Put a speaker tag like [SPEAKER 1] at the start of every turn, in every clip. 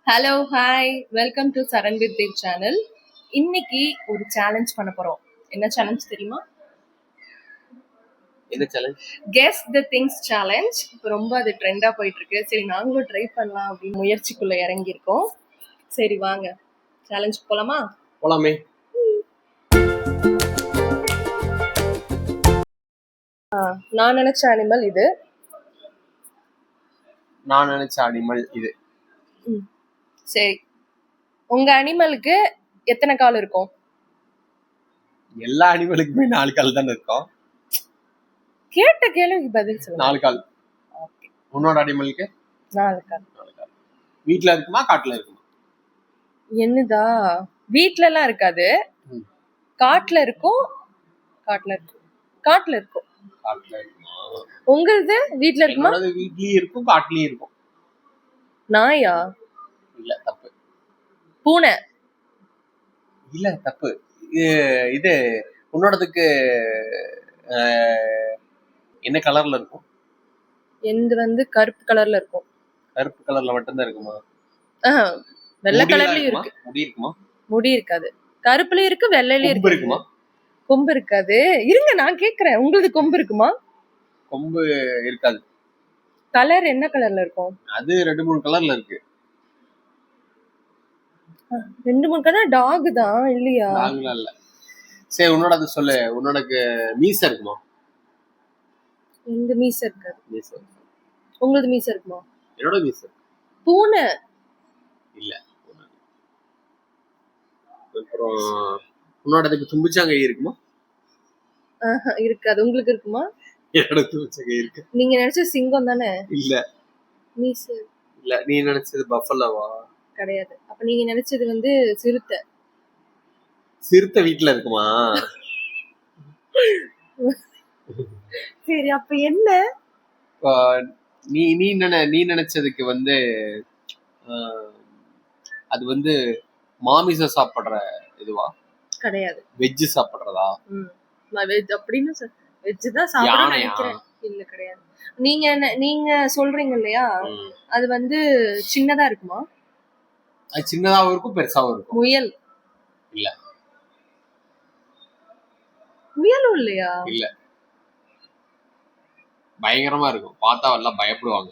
[SPEAKER 1] Hello hi welcome to Charan with Dev channel. இன்னைக்கு ஒரு challenge பண்ண போறோம். என்ன சேலஞ்ச் தெரியுமா?
[SPEAKER 2] என்ன challenge?
[SPEAKER 1] Guess the things challenge. இப்போ ரொம்ப அது ட்ரெண்டா போயிட்டு இருக்கு. சரி நாங்களும் ட்ரை பண்ணலாம் அப்படின்னு முயற்சிக்குள்ள இறங்கி இருக்கோம். சரி வாங்க சேலஞ்ச் போலாமா?
[SPEAKER 2] போலாமே.
[SPEAKER 1] நான் நினைச்ச அனிமல் இது.
[SPEAKER 2] நான் நினைச்ச அனிமல் இது.
[SPEAKER 1] சரி, உங்க அனிமலுக்கு எத்தனை கால் இருக்கும்?
[SPEAKER 2] எல்லா அனிமலுக்குமே 4 கால் தானே இருக்கும்.
[SPEAKER 1] கேட்ட கேள்விக்கு பதில் சொல்லுங்க.
[SPEAKER 2] 4 கால்.
[SPEAKER 1] ஓகே.
[SPEAKER 2] உன்னோட அனிமலுக்கு
[SPEAKER 1] 4 கால்.
[SPEAKER 2] வீட்ல இருக்குமா காட்டுல இருக்குமா?
[SPEAKER 1] என்னதா? வீட்ல எல்லாம் இருக்காது, காட்டுல இருக்கும். காட்டுல இருக்கும். காட்டுல இருக்கும்.
[SPEAKER 2] காட்டுல இருக்குமா?
[SPEAKER 1] உங்களது வீட்ல இருக்குமா?
[SPEAKER 2] என்னோட வீட்லயும் இருக்கும் காட்டுலயும் இருக்கும்.
[SPEAKER 1] நாயா?
[SPEAKER 2] இல்ல தப்பு.
[SPEAKER 1] பூனை?
[SPEAKER 2] இல்ல தப்பு. இது உன்னோடதுக்கு என்ன கலர்ல இருக்கும்?
[SPEAKER 1] எந்து வந்து கருப்பு கலர்ல இருக்கும்.
[SPEAKER 2] கருப்பு கலர்ல மட்டும்தான் இருக்குமா?
[SPEAKER 1] வெள்ளை கலர்லயும் இருக்கு.
[SPEAKER 2] முடி இருக்குமா?
[SPEAKER 1] முடி இருக்காது. கருப்புலயும் இருக்கு, வெள்ளையிலயும்
[SPEAKER 2] கொம்பு இருக்குமா?
[SPEAKER 1] கொம்பு இருக்காது. இருங்க நான் கேக்குறேன், உங்களுக்கு கொம்பு இருக்குமா?
[SPEAKER 2] கொம்பு இருக்காது.
[SPEAKER 1] கலர் என்ன கலர்ல இருக்கும்?
[SPEAKER 2] அது 2-3 கலர்ல இருக்கு.
[SPEAKER 1] 2-3 கலர். டாக் தான் இல்லையா?
[SPEAKER 2] டாக்லாம் இல்ல. சரி உன்னோட சொல்லு. உன்னோடக்கு மீச இருக்குமா?
[SPEAKER 1] எந்த மீச இருக்காது.
[SPEAKER 2] மீச.
[SPEAKER 1] உங்களுக்கு மீச இருக்குமா?
[SPEAKER 2] என்னோட மீச.
[SPEAKER 1] பூனை
[SPEAKER 2] இல்ல. அப்புறம் உன்னோடதுக்கு தும்பிச்சாங்கை இருக்குமா?
[SPEAKER 1] இருக்காது. உங்களுக்கு இருக்குமா?
[SPEAKER 2] என்னோட தும்பிச்சாங்கை இருக்கு.
[SPEAKER 1] நீங்க நினைச்ச சிங்கம் தானே?
[SPEAKER 2] இல்ல.
[SPEAKER 1] மீச
[SPEAKER 2] இல்ல. நீ நினைச்சது பஃபலோவா?
[SPEAKER 1] கிடையாது. அப்ப நீங்க நினைச்சது வந்து சிறுத்தை.
[SPEAKER 2] சிறுத்தை வீட்ல இருக்குமா?
[SPEAKER 1] சரி அப்ப என்ன?
[SPEAKER 2] நீ நினைச்சதுக்கு வந்து அது வந்து மாமிசம் சாப்பிடுற இதுவா?
[SPEAKER 1] கிடையாது.
[SPEAKER 2] வெஜ் சாப்பிடுறதா?
[SPEAKER 1] வெஜ் அப்படின்னு வெஜ் தான் சாப்பிடுறேன்னு நினைக்கிறேன். இல்ல கிடையாது. நீங்க சொல்றீங்க இல்லையா, அது வந்து சின்னதா இருக்குமா?
[SPEAKER 2] அது சின்னதாவும் இருக்கும் பெருசாவும் இருக்கும்.
[SPEAKER 1] முயல்?
[SPEAKER 2] இல்ல.
[SPEAKER 1] முயலும் இல்லையா?
[SPEAKER 2] இல்ல. பயங்கரமா இருக்கும். பார்த்தா எல்லாம் பயப்படுவாங்க.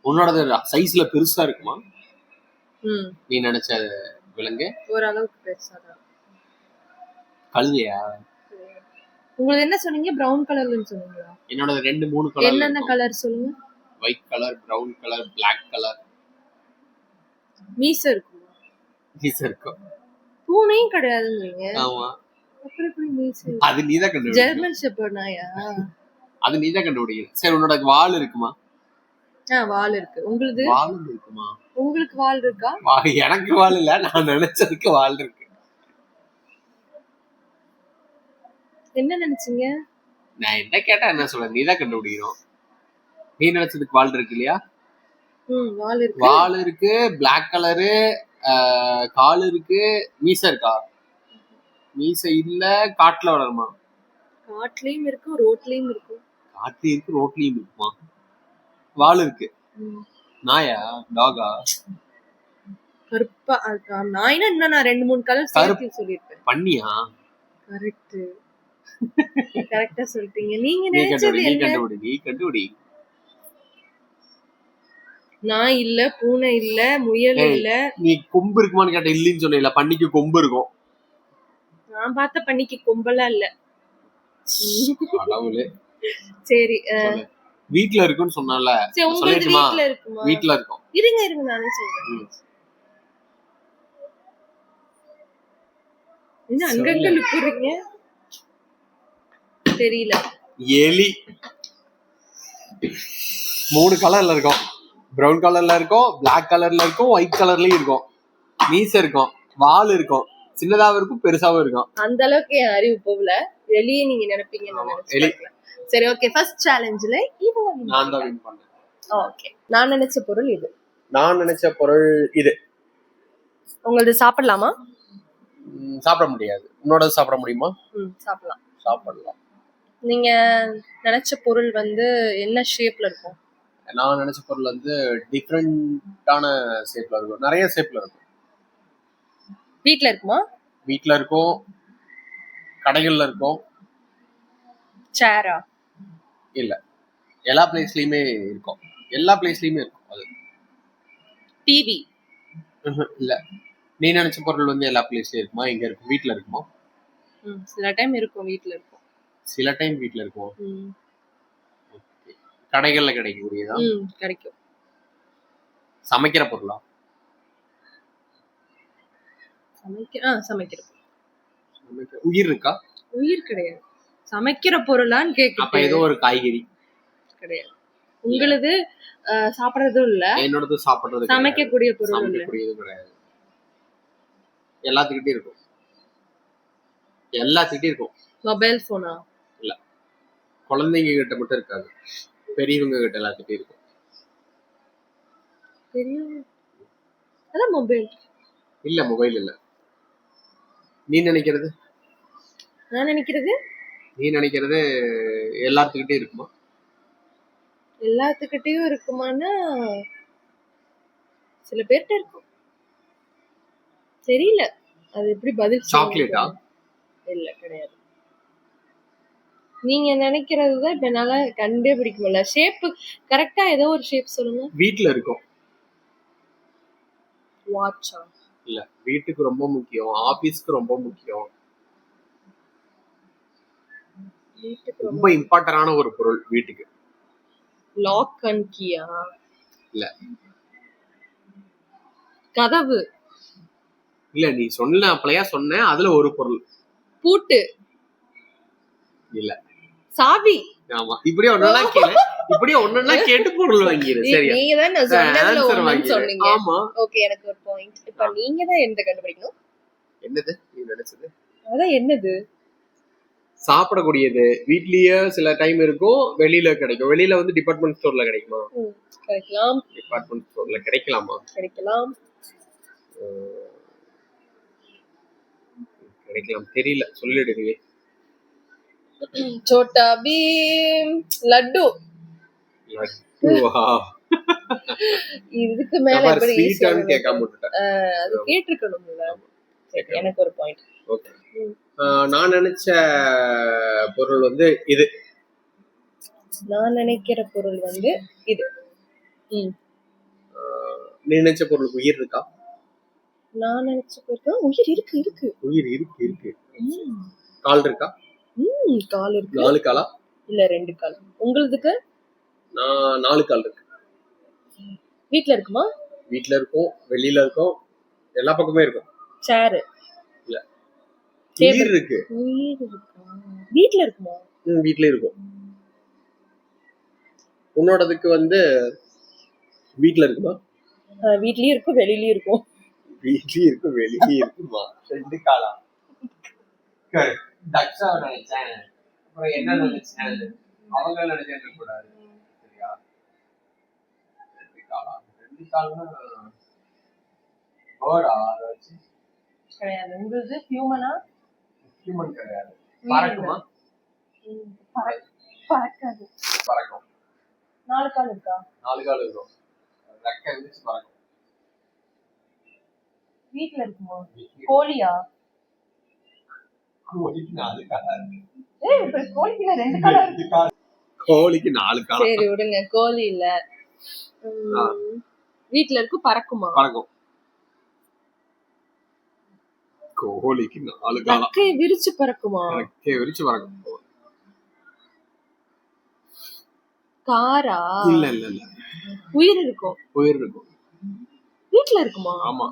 [SPEAKER 2] உன்னோடது சைஸ்ல பெருசா இருக்குமா? நீ நினைச்ச விலங்கு
[SPEAKER 1] ஓரளவுக்கு பெருசாதான்.
[SPEAKER 2] கழுதையா?
[SPEAKER 1] உங்களுக்கு என்ன சொன்னீங்க? பிரவுன் கலர்லன்னு சொன்னீங்களா?
[SPEAKER 2] என்னோட 2-3 கலர்.
[SPEAKER 1] என்னென்ன கலர் சொல்லுங்க?
[SPEAKER 2] White colour, brown colour, black colour.
[SPEAKER 1] மீச இருக்குமா?
[SPEAKER 2] மீச இருக்கும்.
[SPEAKER 1] பூனையும் கிடையாதுன்றீங்க.
[SPEAKER 2] ஆமா.
[SPEAKER 1] அப்புறம் எப்படி மீச?
[SPEAKER 2] அது நீதான் கண்டுபிடிக்கணும்.
[SPEAKER 1] ஜெர்மன் ஷெப்பர்ட் நாயா?
[SPEAKER 2] அது நீதான் கண்டுபிடிக்கணும். சரி உன்னோட வால் இருக்குமா?
[SPEAKER 1] வால் இருக்கு. உங்களுக்கு
[SPEAKER 2] வால் இருக்குமா?
[SPEAKER 1] உங்களுக்கு வால் இருக்கா?
[SPEAKER 2] எனக்கு வால் இல்ல, நான் நினைச்சதுக்கு வால் இருக்கு.
[SPEAKER 1] என்ன நினைச்சீங்க?
[SPEAKER 2] நான் என்ன கேட்டா என்ன சொல்ல? நீதான் கண்டுபிடிக்கணும். நீ நினைச்சதுக்கு வால் இருக்கு இல்லையா?
[SPEAKER 1] வால் இருக்கு.
[SPEAKER 2] வால் இருக்கு, பிளாக் கலரு, கால் இருக்கு, மீச இருக்கா? மீச இல்ல. காட்டுல வளருமா?
[SPEAKER 1] காட்டுலயும் இருக்கும், ரோட்லயும் இருக்கும்.
[SPEAKER 2] காட்டுலயும் இருக்கு, ரோட்லயும் இருக்குமா? வால் இருக்கு. நாயா? டாகா?
[SPEAKER 1] கருப்பா நாய்னா இன்னும் நான் 2-3 கலர் சேர்த்து சொல்லிருப்பேன்.
[SPEAKER 2] பண்ணியா?
[SPEAKER 1] கரெக்ட். கரெக்டா சொல்லிட்டீங்க. நீங்க நினைச்சது என்ன?
[SPEAKER 2] நீ கண்டுபிடி.
[SPEAKER 1] நாய் இல்ல, பூனை இல்ல, முயல் இல்ல.
[SPEAKER 2] நீ கொம்பு இருக்குமான்னு கேட்ட. இல்லன்னு சொன்னீல. பன்னிக்கு கொம்பு இருக்கும்.
[SPEAKER 1] நான் பார்த்த பன்னிக்கு கொம்பெல்லாம் இல்ல.
[SPEAKER 2] கடவுளே.
[SPEAKER 1] சரி
[SPEAKER 2] வீட்ல இருக்குன்னு சொன்னால.
[SPEAKER 1] சரி உங்களுக்கு வீட்ல இருக்குமா?
[SPEAKER 2] வீட்ல இருக்கும்.
[SPEAKER 1] இருங்க நானே சொல்றேன். என்ன அங்கங்க லுக்குறீங்க? தெரியல.
[SPEAKER 2] எலி. 3 கலர்ல இருக்கும். பிரவுன் கலர்ல இருக்கும், பிளாக் கலர்ல இருக்கும், ஒயிட் கலர்லயும் இருக்கும். மீச இருக்கும், வால் இருக்கும், சின்னதாவும் இருக்கும், பெருசாவும் இருக்கும்.
[SPEAKER 1] அந்த அளவுக்கு என் அறிவு போகல. எலியை நீங்க நினைப்பீங்கன்னு நான் நினைச்சேன். சரி ஓகே, ஃபர்ஸ்ட் சேலஞ்ச்ல
[SPEAKER 2] நான் தான் வின் பண்ணேன்.
[SPEAKER 1] ஓகே, நான் நினைச்ச பொருள் இது.
[SPEAKER 2] நான் நினைச்ச பொருள் இது.
[SPEAKER 1] உங்களது சாப்பிடலாமா?
[SPEAKER 2] சாப்பிட முடியாது. உன்னோட சாப்பிட முடியுமா?
[SPEAKER 1] சாப்பிடலாம்.
[SPEAKER 2] சாப்பிடலாம்.
[SPEAKER 1] நீங்க நினைச்ச பொருள் வந்து என்ன ஷேப்ல இருக்கும்?
[SPEAKER 2] நான் நினைச்ச பொருள் வந்து டிஃப்ரெண்டான ஷேப்ல இருக்கும், நிறைய ஷேப்ல இருக்கும்.
[SPEAKER 1] வீட்ல இருக்குமா?
[SPEAKER 2] வீட்ல இருக்கும், கடைகள்ல இருக்கும்.
[SPEAKER 1] சேரா?
[SPEAKER 2] இல்ல, எல்லா பிளேஸ்லயுமே இருக்கும், எல்லா பிளேஸ்லயுமே இருக்கும் அது.
[SPEAKER 1] டிவி?
[SPEAKER 2] இல்ல. நீ நினைச்ச பொருள் வந்து எல்லா பிளேஸ்லயும் இருக்குமா? எங்க இருக்கும்? வீட்ல இருக்குமா?
[SPEAKER 1] சில டைம் இருக்கும், வீட்ல இருக்கும்.
[SPEAKER 2] சில டைம் வீட்ல இருக்கும். கடைகள்ல கிடைக்கக்கூடியதா?
[SPEAKER 1] கிடைக்கும்.
[SPEAKER 2] சமைக்கிற பொருளா?
[SPEAKER 1] சமைக்கிற.
[SPEAKER 2] உயிர் இருக்கா?
[SPEAKER 1] உயிர் கிடையாது. சமைக்கிற பொருளான்னு கேக்குது.
[SPEAKER 2] அப்ப ஏதோ ஒரு காய்கறி
[SPEAKER 1] கிடையாது. உங்களது சாப்பிடுறதும் இல்ல,
[SPEAKER 2] என்னோடது சாப்பிடுறது,
[SPEAKER 1] சமைக்கக்கூடிய பொருள் இல்ல.
[SPEAKER 2] சமைக்கக்கூடியது கிடையாது. எல்லாத்துக்கிட்டே இருக்கும், எல்லாத்துக்கிட்டே இருக்கும்.
[SPEAKER 1] மொபைல் போனா?
[SPEAKER 2] இல்ல, குழந்தைங்க கிட்ட மட்டும் இருக்காது, பெரியவங்க கிட்ட எல்லாத்துக்கிட்டே இருக்கும்.
[SPEAKER 1] பெரியவங்க? அதான் மொபைல்.
[SPEAKER 2] இல்ல, மொபைல் இல்ல. நீ நினைக்கிறது?
[SPEAKER 1] நான் நினைக்கிறது?
[SPEAKER 2] நீ நினைக்கிறது எல்லாத்துக்கிட்டே இருக்குமா?
[SPEAKER 1] எல்லாத்துக்கிட்டயும் இருக்குமானா சில பேர்கிட்ட இருக்கும். தெரியல, அது எப்படி பதில்?
[SPEAKER 2] சாக்லேட்டா?
[SPEAKER 1] இல்ல, கிடையாது. நீங்க நினைக்கிறதுதான் இப்ப என்னால கண்டே பிடிக்க முடியல. ஷேப் கரெக்டா ஏதோ ஒரு ஷேப் சொல்லுங்க.
[SPEAKER 2] வீட்ல இருக்கும்.
[SPEAKER 1] வாட்சா?
[SPEAKER 2] இல்ல, வீட்டுக்கு ரொம்ப முக்கியம், ஆபீஸ்க்கு ரொம்ப முக்கியம், ரொம்ப இம்பார்ட்டன்டான ஒரு பொருள் வீட்டுக்கு.
[SPEAKER 1] லாக் அண்ட் கீயா?
[SPEAKER 2] இல்ல.
[SPEAKER 1] கதவு?
[SPEAKER 2] இல்ல, நீ சொன்ன அப்பளையா சொன்ன, அதுல ஒரு பொருள்.
[SPEAKER 1] பூட்டு?
[SPEAKER 2] இல்ல.
[SPEAKER 1] சாவி?
[SPEAKER 2] ஆமா. இப்படியே ஒண்ணா கேளு, இப்படியே ஒண்ணா கேட்டு பொருள் வாங்கிரு. சரியா?
[SPEAKER 1] நீங்க தான் நான் சொன்னதுல ஒண்ணுன்னு சொன்னீங்க.
[SPEAKER 2] ஆமா.
[SPEAKER 1] ஓகே, எனக்கு ஒரு பாயிண்ட். இப்ப நீங்க தான் எந்த கண்டுபிடிக்கணும்.
[SPEAKER 2] என்னது நீ நினைச்சது?
[SPEAKER 1] அதான் என்னது?
[SPEAKER 2] சாப்பிடக்கூடியது. வீட்லயே சில டைம் இருக்கும், வெளியில கிடைக்கும். வெளியில வந்து டிபார்ட்மெண்ட் ஸ்டோர்ல கிடைக்குமா?
[SPEAKER 1] கிடைக்கலாம்.
[SPEAKER 2] டிபார்ட்மெண்ட் ஸ்டோர்ல கிடைக்கலாமா?
[SPEAKER 1] கிடைக்கலாம்.
[SPEAKER 2] கிடைக்கலாம், தெரியல, சொல்லிடுங்க.
[SPEAKER 1] சோட்டா பீம். லட்டு?
[SPEAKER 2] லட்டுவா?
[SPEAKER 1] இதுக்கு மேல எப்படி
[SPEAKER 2] ஸ்வீட்டான்னு கேட்காம விட்டுட்டேன்.
[SPEAKER 1] அது கேட்டிருக்கணும்ல. எனக்கு ஒரு பாயிண்ட்.
[SPEAKER 2] ஓகே. நான் நினைச்ச பொருள் வந்து இது.
[SPEAKER 1] நான் நினைக்கிற பொருள் வந்து இது.
[SPEAKER 2] நீ நினைச்ச பொருளுக்கு உயிர் இருக்கா?
[SPEAKER 1] நான் நினைச்ச பொருள் உயிர் இருக்கு.
[SPEAKER 2] உயிர் இருக்கு. கால் இருக்கா?
[SPEAKER 1] கால் இருக்கு.
[SPEAKER 2] 4 காலா?
[SPEAKER 1] இல்ல, 2 கால். உங்களுக்கு?
[SPEAKER 2] நான் 4 கால் இருக்கு.
[SPEAKER 1] வீட்ல இருக்குமா?
[SPEAKER 2] வீட்ல இருக்கும், வெளியில இருக்கும், எல்லா பக்கமே இருக்கும்.
[SPEAKER 1] சேர்?
[SPEAKER 2] இல்ல. உயிர் இருக்கு.
[SPEAKER 1] உயிர் இருக்கா? வீட்ல இருக்குமா?
[SPEAKER 2] வீட்ல இருக்கும். உன்னோடதுக்கு வந்து வீட்ல இருக்குமா?
[SPEAKER 1] வீட்லயும் இருக்கும், வெளியிலயும் இருக்கும்.
[SPEAKER 2] வீட்லயும் இருக்கும், வெளியிலயும் இருக்குமா? 2 காலா? தக்ஷா நினைச்சேன், அப்புறம் என்ன நினைச்சேன், அவங்க நினைச்சேன் கூடாது. சரியா? 2 காலா? 2 கால்னா பேர்டா?
[SPEAKER 1] கிடையாது. உங்களுக்கு ஹியூமனா?
[SPEAKER 2] ஹியூமன் கிடையாது. பறக்குமா?
[SPEAKER 1] பறக்காது.
[SPEAKER 2] பறக்கும்.
[SPEAKER 1] 4 கால் இருக்கா?
[SPEAKER 2] 4 கால் இருக்கும், ரெக்கை விரிச்சு பறக்கும்.
[SPEAKER 1] வீட்ல இருக்குமா? கோழியா?
[SPEAKER 2] கோழிக்கு 4 காலா இருக்கு.
[SPEAKER 1] இப்ப கோழிக்கு 2 காலா இருக்கு.
[SPEAKER 2] கோழிக்கு 4 காலா?
[SPEAKER 1] சரி விடுங்க, கோழி இல்ல. வீட்ல இருக்கு, பறக்குமா?
[SPEAKER 2] பறக்கும். கோழிக்கு 4 காலா?
[SPEAKER 1] ரெக்கை விரிச்சு பறக்குமா?
[SPEAKER 2] ரெக்கை விரிச்சு பறக்கும்.
[SPEAKER 1] காரா?
[SPEAKER 2] இல்ல.
[SPEAKER 1] உயிர் இருக்கும்.
[SPEAKER 2] உயிர் இருக்கும்.
[SPEAKER 1] வீட்ல இருக்குமா?
[SPEAKER 2] ஆமா.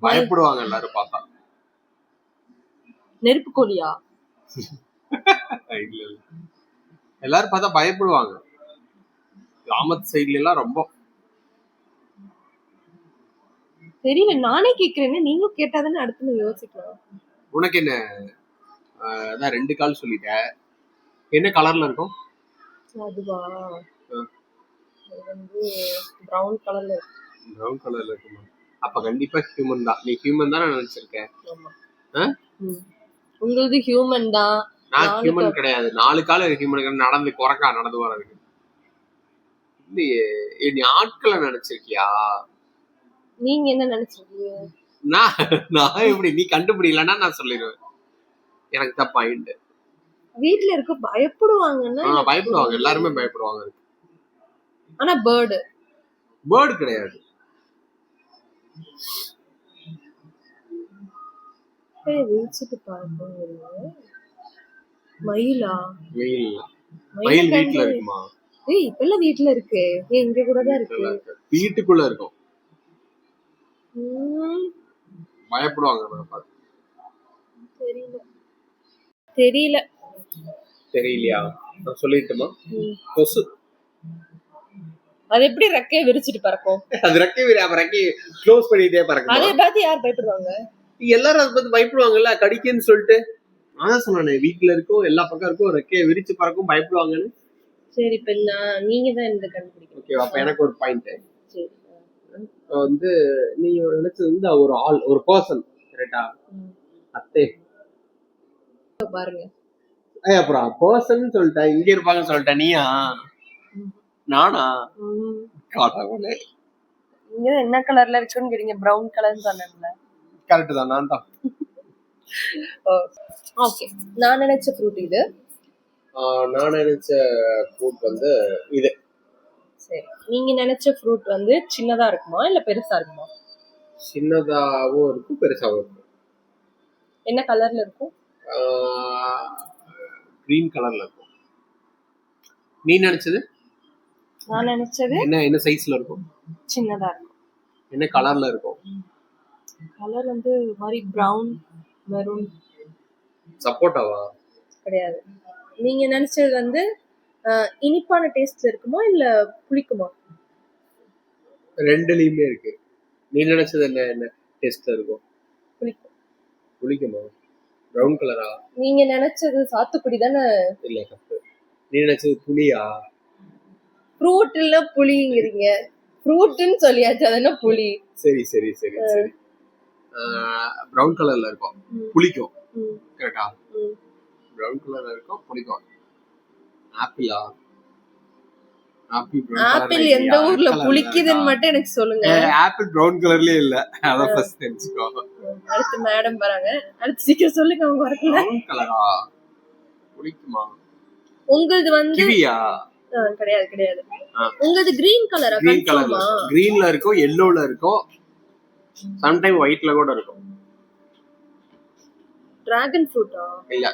[SPEAKER 2] பயப்படுவாங்க எல்லாரும் பார்த்தா.
[SPEAKER 1] நெருப்பு கோழியா?
[SPEAKER 2] இல்ல. எல்லாரும் பார்த்தா பயப்படுவாங்க. கிராமத்து சைடுல எல்லாம் ரொம்ப.
[SPEAKER 1] தெரியல, நானே கேக்குறேன், நீங்களும் கேட்டாதானே அடுத்து யோசிக்கலாம்.
[SPEAKER 2] உனக்கு என்ன? அதான் 2 கால் சொல்லிட்ட. என்ன கலர்ல இருக்கும்?
[SPEAKER 1] அதுவா? வந்து பிரவுன் கலர்ல இருக்கு.
[SPEAKER 2] பிரவுன் கலர்ல இருக்குமா? அப்ப கண்டிப்பா ஹியூமன் தான். நீ ஹியூமன் தானே நினைச்சிருக்க?
[SPEAKER 1] ஆமா. உங்களுக்கு ஹியூமன் தான்,
[SPEAKER 2] நான் ஹியூமன் கிடையாது. 4 கால ஹியூமன் நடந்து குறக்கா நடந்து வரதுக்கு. இல்லையே, நீ ஆட்களை நினைச்சிருக்கியா?
[SPEAKER 1] நீங்க என்ன நினைச்சிருக்கீங்க?
[SPEAKER 2] நான் எப்படி நீ கண்டுபிடிக்கலன்னா நான் சொல்லிடுவேன். எனக்கு தான் பாயிண்ட்.
[SPEAKER 1] வீட்ல இருக்க பயப்படுவாங்கன்னா
[SPEAKER 2] பயப்படுவாங்க, எல்லாருமே பயப்படுவாங்க.
[SPEAKER 1] ஆனா பேர்டு
[SPEAKER 2] கிடையாது.
[SPEAKER 1] விரிச்சிட்டு பாருங்க. மயிலா?
[SPEAKER 2] மயில் வீட்ல இருக்குமா?
[SPEAKER 1] இப்பெல்லாம் வீட்ல இருக்கு. இங்க கூட தான் இருக்கு.
[SPEAKER 2] வீட்டுக்குள்ள இருக்கும். பயப்படுவாங்க. தெரியலையா? நான் சொல்லிட்டுமா? கொசு.
[SPEAKER 1] அது எப்படி ரெக்கையை விரிச்சிட்டு பறக்கும்?
[SPEAKER 2] அது ரெக்கையை க்ளோஸ் பண்ணிட்டே பறக்கும்.
[SPEAKER 1] அதை பார்த்து யார் பயப்படுவாங்க?
[SPEAKER 2] எல்லாரும் அதை பார்த்து பயப்படுவாங்கல்ல, கடிக்குன்னு சொல்லிட்டு. அதான் சொன்னானே, வீட்டுல இருக்கும், எல்லா பக்கம் இருக்கும், ரெக்கையை விரிச்சு பறக்கும், பயப்படுவாங்கன்னு.
[SPEAKER 1] சரி, இப்ப நீங்க தான் இந்த கண்டுபிடிக்கணும். ஓகே,
[SPEAKER 2] அப்ப எனக்கு ஒரு பாயிண்ட். சரி, வந்து நீங்க நினைச்சது வந்து ஒரு ஆள், ஒரு பர்சன், கரெக்டா? அத்தே
[SPEAKER 1] பாருங்க.
[SPEAKER 2] அப்புறம் பர்சன் சொல்லிட்டேன், இங்க இருப்பாங்கன்னு சொல்லிட்டேன். நீயா? நானா? காட்டாமலே.
[SPEAKER 1] இங்க என்ன கலர்ல இருக்குன்னு கேட்டீங்க. பிரவுன் கலர்னு சொன்னேன்ல.
[SPEAKER 2] கரெக்ட் தான், நான் தான்.
[SPEAKER 1] ஓகே, நான் நினைச்ச ஃப்ரூட் இது.
[SPEAKER 2] நான் நினைச்ச ஃப்ரூட் வந்து இது. சரி,
[SPEAKER 1] நீங்க நினைச்ச ஃப்ரூட் வந்து சின்னதா இருக்குமா இல்ல பெருசா இருக்குமா?
[SPEAKER 2] சின்னதாவும் இருக்கும், பெருசாவும் இருக்கும்.
[SPEAKER 1] என்ன கலர்ல இருக்கும்?
[SPEAKER 2] கிரீன் கலர்ல இருக்கும். நீ நினைச்சது?
[SPEAKER 1] நான் நினைச்சது
[SPEAKER 2] என்ன சைஸ்ல இருக்கும்?
[SPEAKER 1] சின்னதா இருக்கும்.
[SPEAKER 2] என்ன கலர்ல இருக்கும்?
[SPEAKER 1] கலர் வந்து மாதிரி பிரவுன் மெரூன்.
[SPEAKER 2] சப்போட்டாவா?
[SPEAKER 1] கிடையாது. நீங்க நினைச்சது வந்து இனிப்பான டேஸ்ட்ல இருக்குமா இல்ல புளிக்குமா?
[SPEAKER 2] ரெண்டுலயுமே இருக்கு. நீ நினைச்சது என்ன டேஸ்ட்ல இருக்கும்? புளிக்குமா? பிரவுன் கலரா?
[SPEAKER 1] நீங்க நினைச்சது சாத்துக்குடி தானே? இல்ல,
[SPEAKER 2] தப்பு. நீ நினைச்சது புளியா?
[SPEAKER 1] ஃப்ரூட் இல்ல புளிங்கிறீங்க. ஃப்ரூட்னு சொல்லியாச்சு, அது என்ன புளி?
[SPEAKER 2] சரி. பிரவுன் கலர்ல இருக்கும், புளிக்கும். கரெக்டா? பிரவுன் கலர்ல இருக்கும், புளிக்கும். ஆப்பிளா?
[SPEAKER 1] ஆப்பிள் எந்த ஊர்ல புளிக்குதுன்னு மட்டும் எனக்கு சொல்லுங்க.
[SPEAKER 2] ஆப்பிள் பிரவுன் கலர்லயே இல்ல, அத ஃபர்ஸ்ட் தெரிஞ்சுக்கோ.
[SPEAKER 1] அடுத்து மேடம் வராங்க, அடுத்து சீக்கிரம் சொல்லுங்க. அவங்க வரல.
[SPEAKER 2] பிரவுன் கலரா? புளிக்குமா?
[SPEAKER 1] உங்களுது வந்து
[SPEAKER 2] கிவியா?
[SPEAKER 1] கிடையாது. உங்களுது கிரீன் கலரா?
[SPEAKER 2] கிரீன் கலர்ல, கிரீன்ல இருக்கும், yellowல இருக்கும், சம்டைம் ஒயிட்ல கூட இருக்கும்.
[SPEAKER 1] டிராகன் ஃப்ரூட்டா? இல்ல.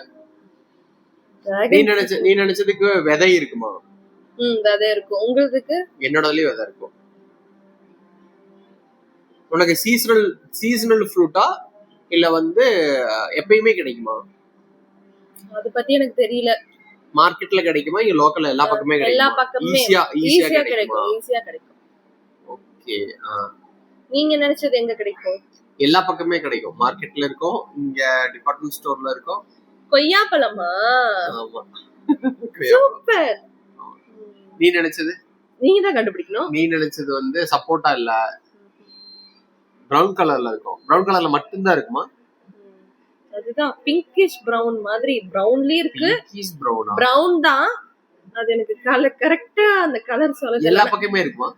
[SPEAKER 2] நீ நினைச்சதுக்கு விதை இருக்குமா?
[SPEAKER 1] விதை இருக்கும். உங்களுக்கு?
[SPEAKER 2] என்னோடலயே விதை இருக்கும். உனக்கு சீசனல் ஃப்ரூட்டா இல்ல வந்து எப்பயுமே கிடைக்குமா?
[SPEAKER 1] அத பத்தி எனக்கு தெரியல.
[SPEAKER 2] மார்க்கெட்ல கிடைக்குமா இல்ல லோக்கல்ல எல்லா பக்கமே கிடைக்குமா? எல்லா பக்கமே ஈஸியா கிடைக்கும். ஓகே.
[SPEAKER 1] நீங்க நினைச்சது எங்க கிடைக்கும்?
[SPEAKER 2] எல்லா பக்கமே கிடைக்கும். மார்க்கெட்ல இருக்கும், இங்க டிபார்ட்மென்ட் ஸ்டோர்ல இருக்கும்.
[SPEAKER 1] கொய்யாப்பழமா?
[SPEAKER 2] ஆமா.
[SPEAKER 1] சூப்பர்.
[SPEAKER 2] நீ நினைச்சது?
[SPEAKER 1] நீங்க தான் கண்டுபிடிக்கணும்.
[SPEAKER 2] நீ நினைச்சது வந்து சப்போட்டா இல்ல, பிரவுன் கலர்ல இருக்கும். பிரவுன் கலர்ல மட்டும் தான் இருக்குமா?
[SPEAKER 1] அதுதான் பிங்கிஷ் பிரவுன் மாதிரி. பிரவுன்லயே இருக்கு.
[SPEAKER 2] பிங்கிஷ் பிரவுனா?
[SPEAKER 1] பிரவுன் தான். அது எனக்கு கலர் கரெக்ட்டா அந்த கலர் சொல்ல.
[SPEAKER 2] எல்லா பக்கமே இருக்குமா?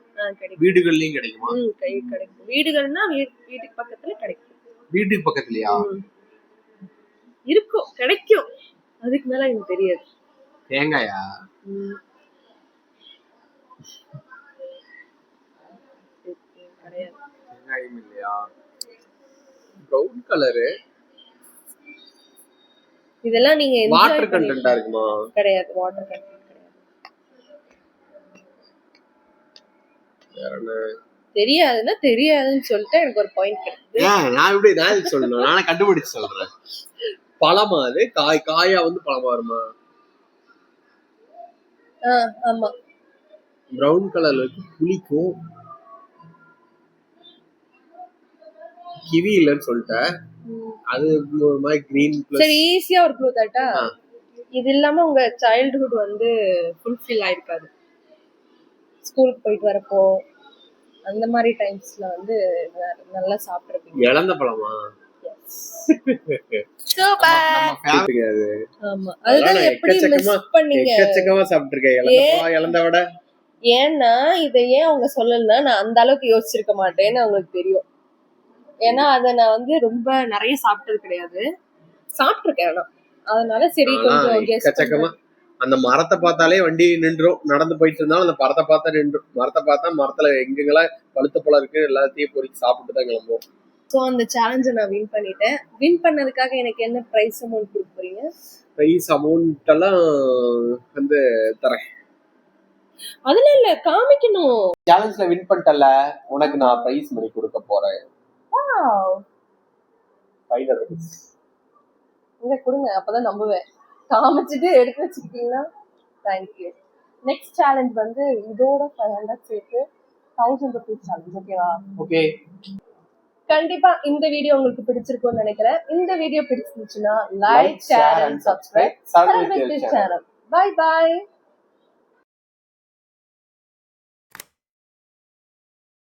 [SPEAKER 2] கிடைக்கும். வீடுகள்லயும் கிடைக்குமா?
[SPEAKER 1] கிடைக்கும். வீடுகள்னா வீட்டுக்கு பக்கத்துல கிடைக்கும்.
[SPEAKER 2] வீட்டுக்கு பக்கத்துலயா?
[SPEAKER 1] இருக்கும், கிடைக்கும். அதுக்கு மேல எனக்கு தெரியாது.
[SPEAKER 2] தேங்காயா? தேங்காயும் இல்லையா? Brown colour.
[SPEAKER 1] இதெல்லாம் நீங்க
[SPEAKER 2] வாட்டர் கண்டென்ட்டா இருக்குமா?
[SPEAKER 1] கிடையாது, வாட்டர் கண்டென்ட் கிடையாது. தெரியாதுன்னா தெரியாதுன்னு சொல்லிட்டு எனக்கு ஒரு பாயிண்ட் கிடைக்குது.
[SPEAKER 2] நான் சொல்லணும், நானே கண்டுபிடிச்சு சொல்றேன். பழமா? அது காயா வந்து பழமா வருமா?
[SPEAKER 1] ஆமா.
[SPEAKER 2] பிரவுன் கலர்ல இருக்கு, புளிக்கும். கிவி இல்லன்னு சொல்லிட்டேன். அது ஒரு மாதிரி கிரீன்.
[SPEAKER 1] சரி, ஈஸியா ஒரு க்ளூ தட்டா? இது இல்லாம உங்க சைல்ட்ஹுட் வந்து ஃபுல்ஃபில் ஆயிருக்காது. ஸ்கூலுக்கு போயிட்டு வரப்போ அந்த மாதிரி டைம்ஸ்ல வந்து நல்லா சாப்பிட்டுருப்பீங்க.
[SPEAKER 2] இழந்த பழமா?
[SPEAKER 1] சூப்பர். ஆமா அதுதான் எப்படி மிஸ் பண்ணீங்க?
[SPEAKER 2] எக்கச்சக்கமா சாப்பிட்டிருக்கேன் இழந்த விட.
[SPEAKER 1] ஏன்னா இதை ஏன் அவங்க சொல்லலன்னா நான் அந்த அளவுக்கு யோசிச்சிருக்க மாட்டேன்னு அவங்களுக்கு தெரியும். ஏன்னா அதை நான் வந்து ரொம்ப நிறைய சாப்பிட்டது கிடையாது, சாப்பிட்டிருக்கேன். ஆனா அதனால சரி கொஞ்சம்
[SPEAKER 2] எக்கச்சக்கமா அந்த மரத்தை பார்த்தாலே வண்டி நின்றும். நடந்து போயிட்டு இருந்தாலும் அந்த மரத்தை பார்த்தா நின்றும். மரத்தை பார்த்தா மரத்துல எங்கெங்கெல்லாம் பழுத்த பழம் இருக்கு எல்லாத்தையும் பொறுக்கி சாப்பிட்டு தான் கிளம்புவோம்.
[SPEAKER 1] ஸோ அந்த சேலஞ்சை நான் வின் பண்ணிட்டேன். வின் பண்ணதுக்காக எனக்கு என்ன ப்ரைஸ் அமௌண்ட் கொடுக்க போறீங்க?
[SPEAKER 2] ப்ரைஸ் அமௌண்ட் எல்லாம் வந்து தரேன்.
[SPEAKER 1] அதெல்லாம் இல்ல, காமிக்கணும்.
[SPEAKER 2] சேலஞ்ச்ல வின் பண்ணிட்டல, உனக்கு நான் ப்ரைஸ் மணி கொடுக்க போறேன்.
[SPEAKER 1] Wow,
[SPEAKER 2] 500 rupees.
[SPEAKER 1] இங்க கொடுங்க, அப்பதான் நம்புவேன். காமிச்சிட்டு எடுத்து வச்சுக்கிட்டீங்கன்னா தேங்க்யூ. நெக்ஸ்ட் சேலஞ்ச் வந்து இதோட 500 சேர்த்து 1000 rupees சேலஞ்ச். ஓகேவா?
[SPEAKER 2] ஓகே.
[SPEAKER 1] கண்டிப்பா இந்த வீடியோ உங்களுக்கு பிடிச்சிருக்கும்னு நினைக்கிறேன். இந்த வீடியோ பிடிச்சிருந்துச்சுன்னா like, share and subscribe channel. Bye by.